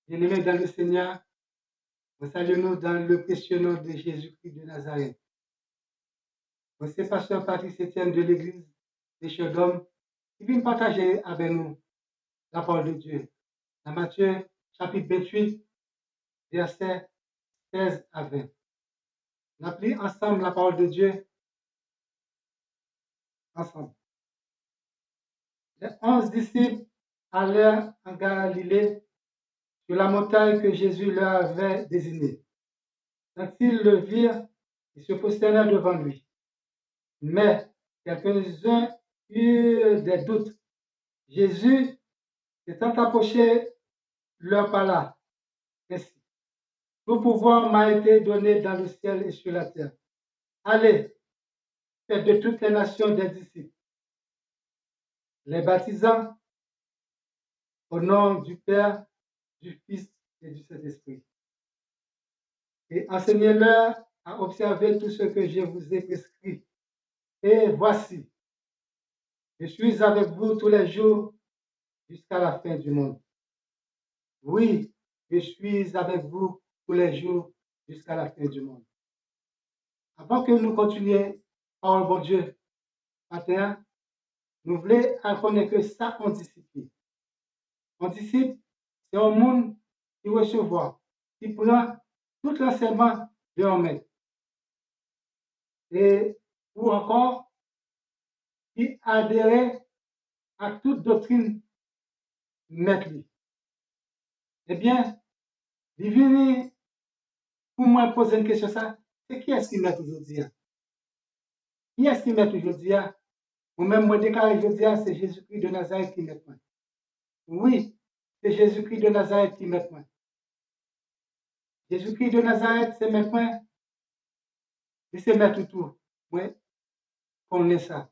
Bien-aimés dans le Seigneur, nous saluons dans le précieux nom de Jésus-Christ de Nazareth. C'est pasteur Patrice Etienne de l'église des Chers d'Hommes qui vient partager avec nous la parole de Dieu. Dans Matthieu chapitre 28, versets 16 à 20. On a pris ensemble la parole de Dieu. Ensemble. Les 11 disciples allèrent en Galilée sur la montagne que Jésus leur avait désignée. Quand ils le virent, ils se prosternèrent devant lui. Mais quelques-uns eurent des doutes. Jésus s'étant approché, leur parla ainsi. Tout pouvoir m'a été donné dans le ciel et sur la terre. Allez, faites de toutes les nations des disciples, les baptisant au nom du Père, du Fils et du Saint-Esprit. Et enseignez-leur à observer tout ce que je vous ai prescrit. Et voici, je suis avec vous tous les jours jusqu'à la fin du monde. Oui, je suis avec vous tous les jours jusqu'à la fin du monde. Avant que nous continuions, oh bon Dieu, matin, nous voulons apprendre que ça, on discipline. On disciple, c'est un monde qui recevoir, qui prend tout l'enseignement de un maître. Et ou encore, qui adhère à toute doctrine maître. Eh bien, il vient pour moi poser une question ça, c'est qui est-ce qui met aujourd'hui? Qui est-ce qui met aujourd'hui? Moi-même, moi déclaré aujourd'hui, c'est Jésus-Christ de Nazareth qui met moi. Oui, c'est Jésus-Christ de Nazareth qui met moi. Jésus-Christ de Nazareth, c'est met moi. Il se met tout. Oui, qu'on est ça.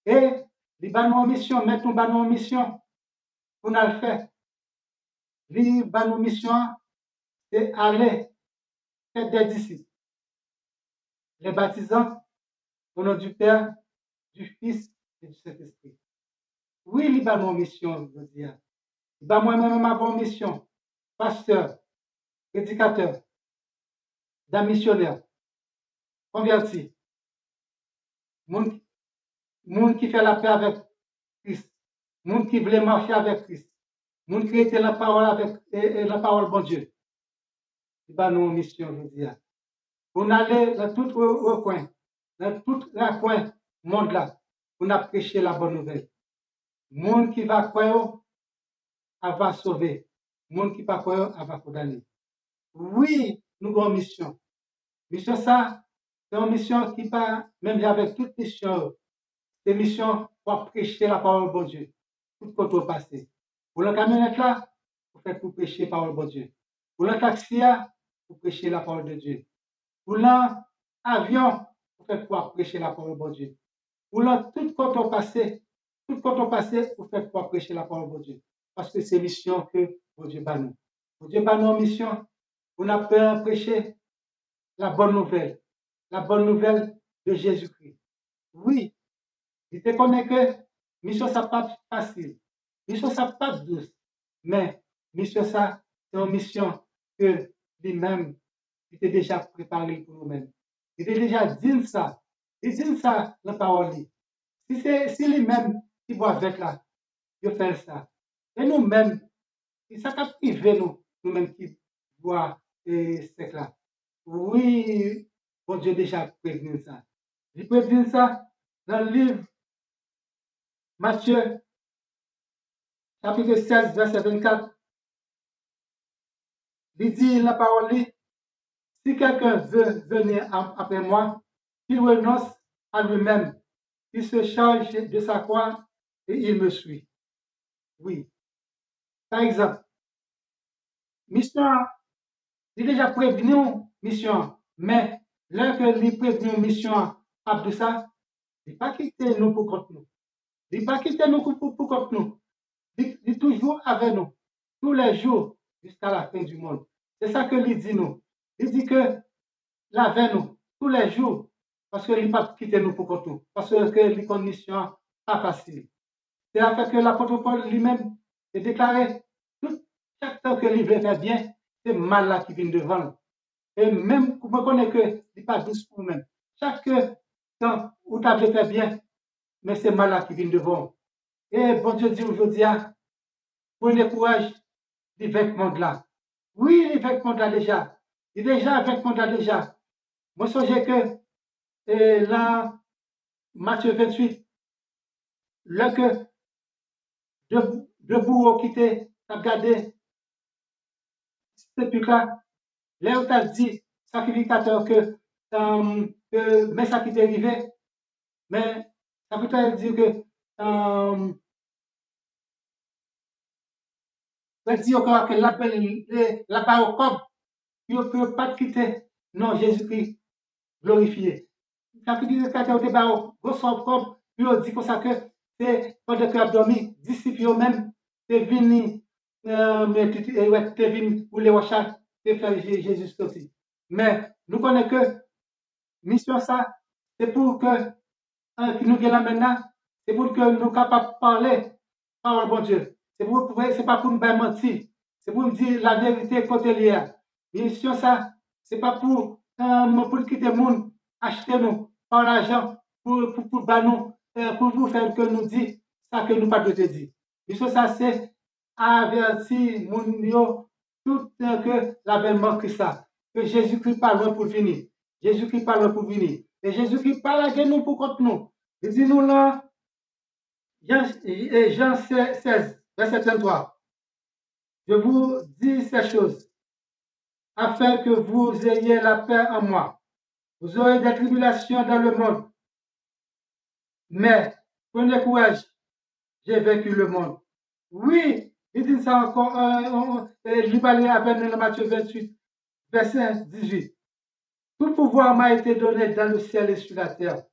Et, les banons en mission, mettons banons en mission, on a le fait. Les banons en mission, c'est aller faire des disciples. Les baptisants au nom du Père, du Fils et du Saint-Esprit. Oui, les banons en mission, je veux dire. Moi-même, avant mission, pasteur, prédicateur, d'un missionnaire, converti, monde qui fait la paix avec Christ, monde qui voulait marcher avec Christ, monde qui était la parole avec et la parole bon Dieu. C'est pas nos missions, je veux dire. On allait dans tout recoin, dans tout la coin monde là, on a prêché la bonne nouvelle. Monde qui va croire, elle va sauver. Monde qui va croire, elle va condamner. Oui, nous avons une mission. Mission ça, c'est une mission qui part, même avec toute mission, c'est une mission pour prêcher la parole de bon Dieu. Tout côté au passé. Pour le camionnette là, vous faites pour prêcher la parole de bon Dieu. Pour le taxi là, pour prêcher la parole de Dieu. Pour l'avion, vous faites pour prêcher la parole de bon Dieu. Pour tout côté au passé, vous faites pour prêcher la parole de bon Dieu. Parce que c'est mission que bon Dieu bat nous. Bon Dieu bat nous en mission. On a peur de prêcher la bonne nouvelle de Jésus-Christ. Oui, il te connaît que mission ça pas facile, mission ça pas douce, mais mission ça, c'est une mission que lui-même, il était déjà préparé pour nous-mêmes. Il était déjà dit ça, il dit ça dans la parole. Si lui-même qui voit avec là, il fait ça. Et nous-mêmes, ça t'a privé nous-mêmes qui voit c'est là. Oui, bon Dieu déjà prévenu ça. Il prévenu ça dans le livre Matthieu, chapitre 16, verset 24. Il dit la parole, si quelqu'un veut venir après moi, qu'il renonce à lui-même, il se charge de sa croix et il me suit. Oui. Par exemple, mission, il est déjà prévenu mission, mais l'un que il prévenu mission après ça, il n'est pas quitté nous pour contre nous. Il n'est pas quitté nous pour contre nous. Il est toujours avec nous, tous les jours, jusqu'à la fin du monde. C'est ça que il dit nous. Il dit que là avec nous, tous les jours, parce qu'il n'a pas quitté nous pour contre nous, parce que les conditions pas faciles. C'est à fait que l'apôtre Paul lui-même est déclaré, chaque temps que il veut faire bien, c'est mal là qui vient devant. Et même, vous connaissez que ce n'est pas douce pour vous-même. Chaque temps où tu as fait bien, mais c'est mal là qui vient devant. Et bon Dieu dit aujourd'hui, prenez courage, l'évêque monde là. Oui, l'évêque monde là déjà. Il est déjà avec monde là déjà. Moi, je que là, Matthieu 28, là que deux bourreaux qui t'ont regardé, c'est plus là, là où tu as dit, sacrificateur, mais ça qui t'est arrivé, mais ça veut dire que ça dit encore que la parole comme, il ne peut pas quitter, non, Jésus-Christ glorifié. Sacrificateur de parole, comme, puis on dit comme ça que c'est pendant que dormi, disciples eux-mêmes, c'est venu, c'est venu pour les recherches, c'est faire Jésus aussi. Mais nous connaissons que mission ça, c'est pour que nous là maintenant, c'est pour que nous sommes capables de parler par le bon Dieu. C'est pas pour nous mentir, c'est pour nous dire la vérité côté liée. Mission ça, c'est pas pour quitter le monde, acheter nous par l'argent, pour vous faire que nous dit ça que nous pas de dire. Mission ça, c'est avertir mon tout que l'avènement Christ ça, que Jésus-Christ parle pour venir. Jésus-Christ parle pour venir. Et Jésus-Christ parle à nous pour contre nous. Il dit nous là, Jean 16, verset 33. Je vous dis ces choses afin que vous ayez la paix en moi. Vous aurez des tribulations dans le monde. Mais prenez courage, j'ai vaincu le monde. Oui, il dit ça encore, il parlait avec nous dans Matthieu 28, verset 18. Tout pouvoir m'a été donné dans le ciel et sur la terre.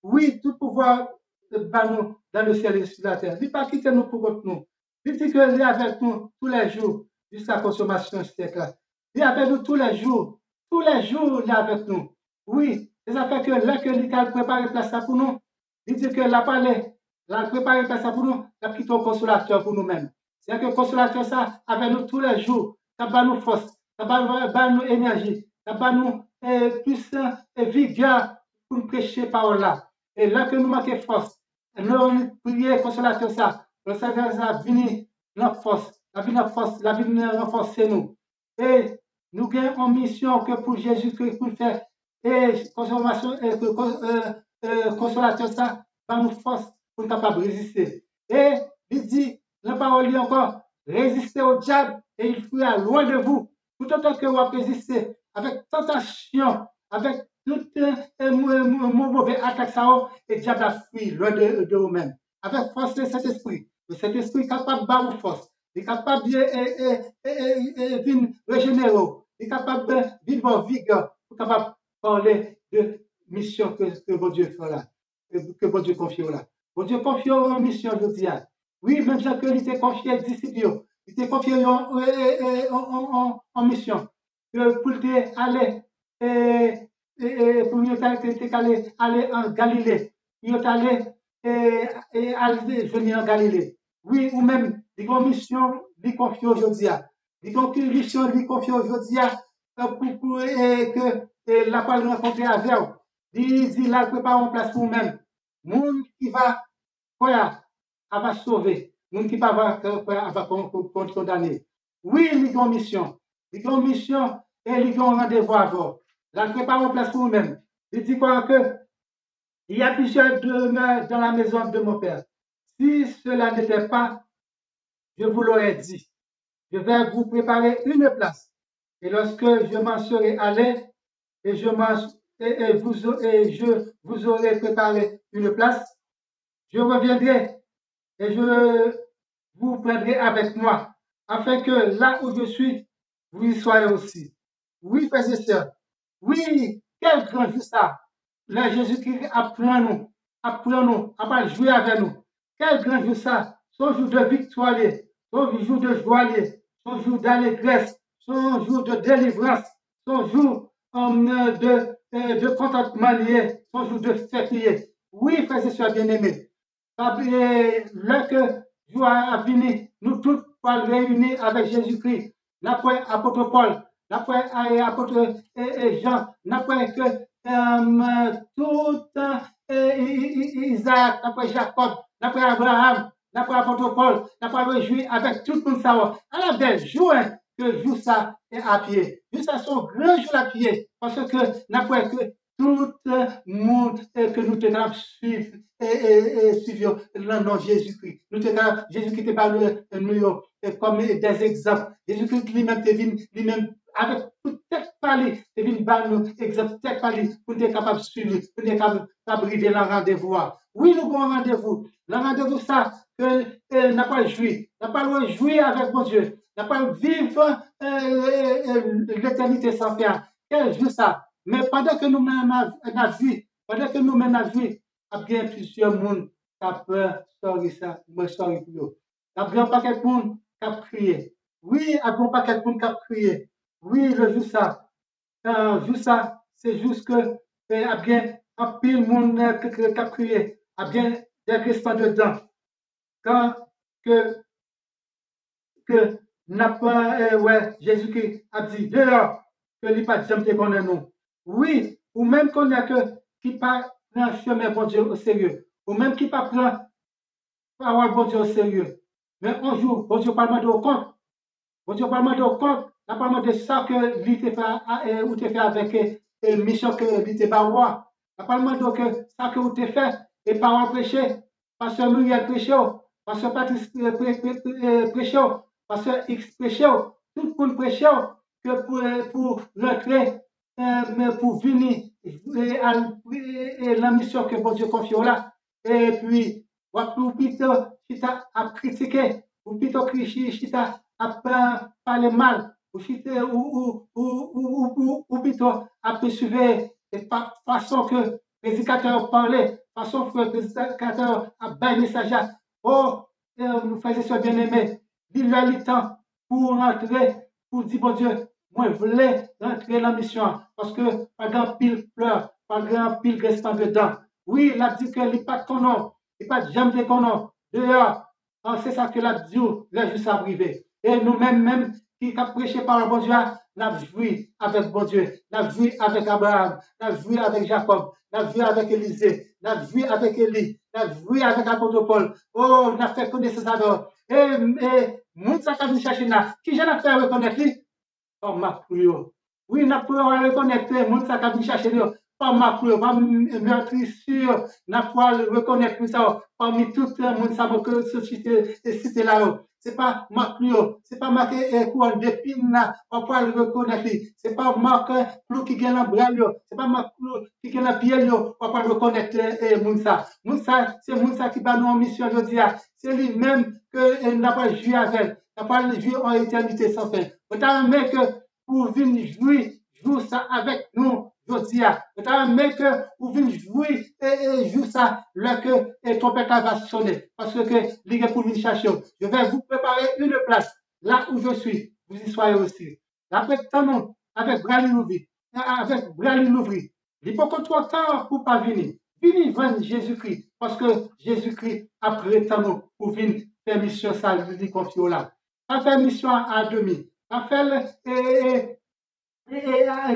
Oui, tout pouvoir dans le ciel et sur la terre. Il ne pas quitter nous pour contre nous. Il dit qu'il est avec nous tous les jours jusqu'à la consommation siècle. Il est avec nous tous les jours. Tous les jours, il est avec nous. Oui, c'est ça fait que là que il a préparé place pour nous, il dit que la parlé, la préparé place pour nous, il a quitté un consolateur pour nous-mêmes. C'est que le consolateur ça avec nous tous les jours. Ça va nous force, ça va nous énergie, ça va nous puissance et vigueur pour nous prêcher parole là. Et là que nous manquons force, nous prions consolateur ça, le Seigneur ça vient notre force, la vie notre force, la vie nous renforcer nous. Et nous avons une mission que pour Jésus-Christ pour faire et consommation consolateur ça va nous force pour nous capable de résister. Et il dit, la parole dit encore, résistez au diable et il fuira loin de vous. Tout autant que vous résistez avec tentation, avec tout mauvais attaque ça, et le diable a fui loin de vous-même. Avec force de cet esprit. Cet esprit est capable de battre force. Il est capable de régénérer. Il est capable de vivre vigueur. Il est capable de parler de mission que bon Dieu fait là. Que bon Dieu confie là. Bon Dieu confie en mission, je dis. Oui, même si il était confié aux disciples, il était confié en mission. Pour aller pour aller en Galilée, il est allé venir en Galilée. Oui, ou même, il y a une mission, il confie aujourd'hui. Il y a une mission, il confie aujourd'hui pour que la parole rencontrer avec vous. Il dit là, prépare une place pour vous-même. Monde qui va, voilà, va sauver. Monde qui va condamner. Oui, il y a une mission. Il y a une mission et il y a un rendez-vous à vous. La prépare une place pour vous-même. Il dit quoi que il y a plusieurs demeures dans la maison de mon père. Si cela n'était pas, je vous l'aurais dit. Je vais vous préparer une place. Et lorsque je m'en serai allé et je vous aurai préparé une place, je reviendrai et je vous prendrai avec moi, afin que là où je suis, vous y soyez aussi. Oui, frères et sœurs. Oui, quel grand jour ça. Là, Jésus-Christ apprend-nous, à jouer avec nous. Quel grand jour ça. Son jour de victoire, son jour de joie, son jour d'allégresse, son jour de délivrance, son jour de contentement, son jour de fête. Oui, frères et sœurs bien-aimés. Là que joie a fini, nous tous pour réunir avec Jésus-Christ. Après apôtre Paul, après apôtre Jean, après que tout Isaac, après Jacob, après Abraham, d'après l'apôtre Paul, d'après le jouer avec tout le monde ça. À la belle jour que joue ça à pied. Joue ça son grand jour à pied. Parce que d'après que tout le monde que nous devons suivre suivre le nom de Jésus-Christ. Nous devons Jésus-Christ est pas nous comme des exemples. Jésus-Christ lui-même lui-même avec toute tête parler, c'est une balle nous exemple tête parler pour être capable de suivre, pour être capable de briser le rendez-vous. Oui, nous avons un rendez-vous. Le rendez-vous ça que n'a pas joué, n'a pas jouer avec mon Dieu, n'a pas vivre l'éternité sans fin. Quel jour ça? Mais pendant que nous-mêmes avons vu, pendant que nous-mêmes avons vu, il y a bien plusieurs monde qui a peur de ça, moi sorry pour eux. Il y a bien pas quelqu'un monde qui a crié. Oui, il y a bien pas quelqu'un monde qui a crié. Oui, le jour ça. Jour ça, c'est juste que il y a bien un pile monde qui a crié. Il y a bien des restants dedans. Quand que n'a pas ouais, Jésus-Christ a dit dehors que il pas jamais connaît nous. Oui, ou même qu'on a que qui pas prend chemin bon Dieu au sérieux, ou même qui pas prend parole bon Dieu au sérieux. Mais un jour, bon Dieu parle de compte, bon Dieu parle de compte, la parle de ça que lui te fait ou te fait avec mission que lui te pas roi. La parle de que ça que vous te fait et parole prêcher, pasteur Muriel prêcher, pasteur Patrice prêcher, pasteur X prêcher, tout le monde prêcher que pour rentrer, mais pour venir à la mission que bon Dieu confie là. Et puis, ou plutôt, chita à critiquer, ou plutôt chita à parler mal, ou chita ou plutôt à poursuivre de façon que le prédicateur parlait, façon que le prédicateur a bien message. Oh, nous faisons bien aimé, il a le temps pour rentrer, pour dire, bon Dieu, moi, je voulais rentrer dans la mission, parce que, par exemple, pile pleure, par exemple, pile restant dedans. Oui, il a dit que n'est pas ton nom, il n'est pas jamais ton nom. Dehors, c'est ça que l'a dit, les juste à privé. Et nous-mêmes, même, qui a prêché par le bon Dieu, n'a joué avec bon Dieu, n'a joué avec Abraham, n'a joué avec Jacob, n'a joué avec Élisée, n'a joué avec Élie, n'a joué avec l'apôtre Paul. Oh, n'a fait connaissance avec. Et, moun sa ka vin chercher là, qui j'en fait reconnaître lui? Pas ma couille. Oui, n'a pas reconnaître moun sa ka vin chercher lui. Pas ma couille, pas meurtrissure, n'a pas reconnaître ça parmi tout le monde ça que société là. C'est pas ma couille, c'est pas marqué quoi d'épine là, on peut le reconnaître. C'est pas marqué clou qui gagne la bras c'est pas ma clou qui gagne la pied on peut reconnaître moun ça. Moun ça, c'est moun ça qui va nous en mission aujourd'hui. C'est lui-même que n'a pas joué avec, n'a pas joué en éternité sans fin. Autant mais que pour venir jouer ça avec nous aujourd'hui. Autant mais que pour venir jouer ça là que le trompette va sonner. Parce que les gars pour venir chercher. Je vais vous préparer une place là où je suis. Vous y soyez aussi. Avec ton nom, avec bras l'ouvri, avec bras l'ouvri. Il faut qu'on soit tard pour pas venir. Venez vendre Jésus-Christ. Parce que Jésus-Christ a pris nous pour venir faire mission ça, lui confier là. Pas faire mission à demi. Pas faire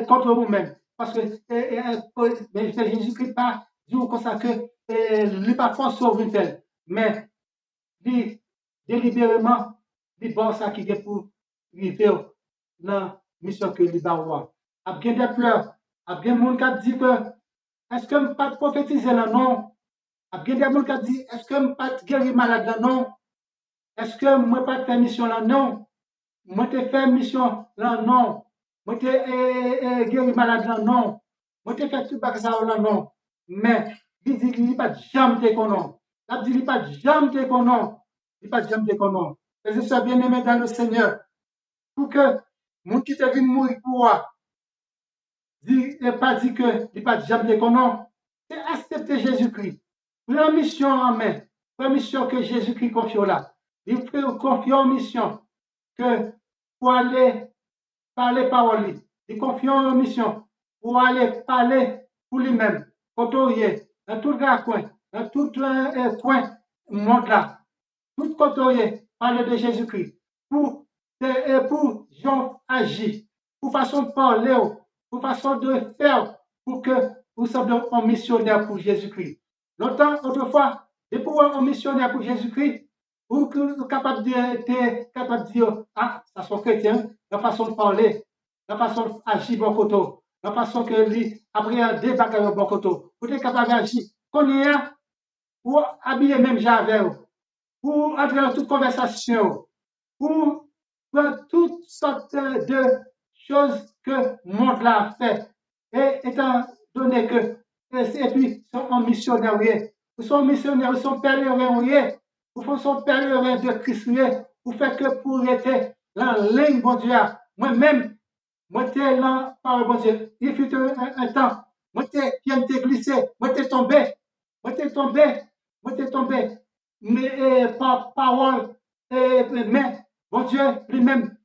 contre vous-même. Parce que Jésus-Christ pas dit comme ça que il n'est pas force sur une telle. Mais dit délibérément, il bon ça qui est pour arriver dans la mission que il va avoir. A bien des pleurs. A bien monde qui dit que est-ce que je pas prophétiser là non? A bien des monde qui dit est-ce que je pas guérir malade là non? Est-ce que moi pas faire mission là non? Moi te faire mission là non? Moi te guérir malade là non? Moi te faire tout ça là non? Mais il dit il pas jamais te connaître. La dit il pas jamais te connaître. Il pas jamais te connaître. Et je suis bien aimé dans le Seigneur. Pour que mon qui te vient mourir pour moi, il pas dit que il pas jamais te connaître. C'est accepter Jésus-Christ. La mission en main. La mission que Jésus-Christ confie là. Il faut confier en mission que pour aller parler parole. Il confie en mission pour aller parler pour lui-même. Côtoyer dans tout le coin, dans tout coin monde là. Tout côtoyer, parler de Jésus-Christ. pour gens agir, pour façon de parler, pour façon de faire, pour que vous soyez un missionnaire pour Jésus-Christ. Longtemps, autrefois, de pouvoir un missionnaire pour Jésus-Christ, ou que vous capable de dire, ah, ça sont chrétiens, la façon de parler, la façon d'agir bon côté, la façon que lui appréhender bagaille bon côté, vous êtes capable d'agir, qu'on y a, ou habiller même Javel, ou entrer dans toute conversation, ou faire toutes sortes de choses que le monde l'a fait. Et étant donné que, et puis, sont en missionnaire, ils sont missionnaires, ils sont pèlerins, ils sont pèlerins de Christ, pour faire que pour être la ligne, bon Dieu, moi-même, moi, t'es là, par bon Dieu, il fut un temps, moi, t'es glissé, moi, t'es tombé, moi, t'es tombé, moi, t'es tombé, mais par parole, mais, bon Dieu, lui-même,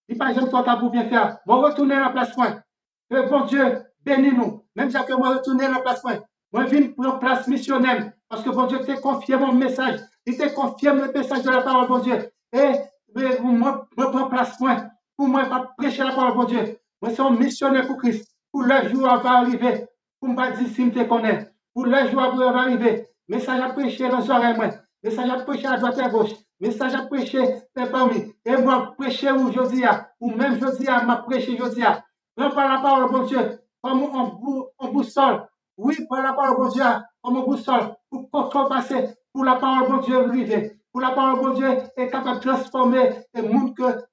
il pas jamais toi pour bien faire. Moi, retourner à la place point. Que bon Dieu, bénis-nous. Même si que moi, retourner à la place point. Moi, je viens pour une place missionnaire. Parce que bon Dieu t'a confié mon message. Il t'a confié le message de la parole, bon Dieu. Et moi, je prends place point. Pour moi, je prêcher la parole, bon Dieu. Moi, c'est un missionnaire pour Christ. Pour le jour va arriver. Pour me dire si je te connais. Pour le jour va arriver. Message à prêcher dans les oreilles, moi. Message à prêcher à droite et à gauche. Message à prêcher parmi. Et moi, prêcher aujourd'hui, ou même aujourd'hui, m'a prêché aujourd'hui. Non, par la parole, bon Dieu, comme on boussole. Oui, par la parole, bon Dieu, comme on boussole. Pour contrebaser, pour la parole, bon Dieu, arriver. Pour la parole, bon Dieu, est capable de transformer le monde que,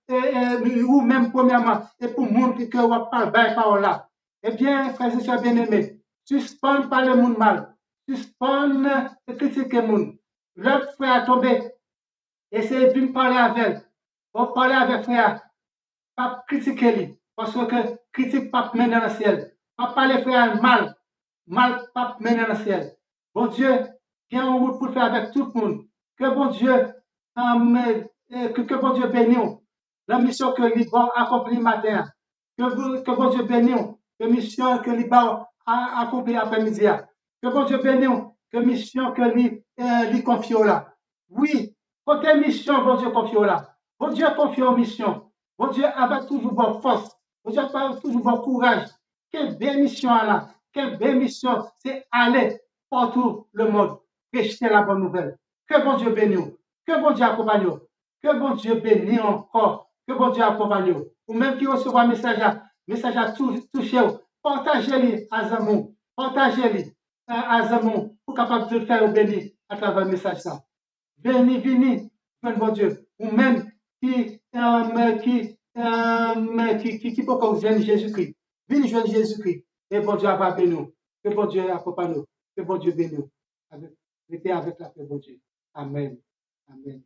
ou même premièrement, et pour le monde que on parle, ben, parole là. Eh bien, frères et sœurs bien-aimés, suspendre par le monde mal. Suspendre critiquer le monde. L'autre frère a tombé. Essayez de parler avec elle. Pour parler avec frère, pas critiquer lui. Parce que critique pas mener dans le ciel. Pas parler frère mal. Mal pas mener dans le ciel. Bon Dieu, il y a un route pour faire avec tout le monde. Que bon Dieu, que bon Dieu bénisse la mission que lui va accomplir matin. Que bon Dieu bénisse la mission que lui va accomplir après-midi. Que bon Dieu bénisse la mission que lui confie là. Oui, côté mission, bon Dieu confie là. Bon Dieu confie aux missions. Bon Dieu avec toujours bonne force. Bon Dieu avec toujours bon courage. Quelle belle mission là. Quelle belle mission. C'est aller partout le monde. Prêcher la bonne nouvelle. Que bon Dieu bénisse. Que bon Dieu accompagne. Que bon Dieu bénisse encore. Que bon Dieu accompagne. Ou même qui reçoit un message à toucher. Partagez-le à Zamou. Partagez-le à Zamou pour capable de faire bénir à travers le message. Béni, bon Dieu. Ou même qui peut causer Jésus-Christ. Vini jouer Jésus-Christ. Et bon Dieu va bénir nous. Que bon Dieu accompagne nous. Que bon Dieu bénisse nous. Restez avec la paix, bon Dieu. Amen. Amen.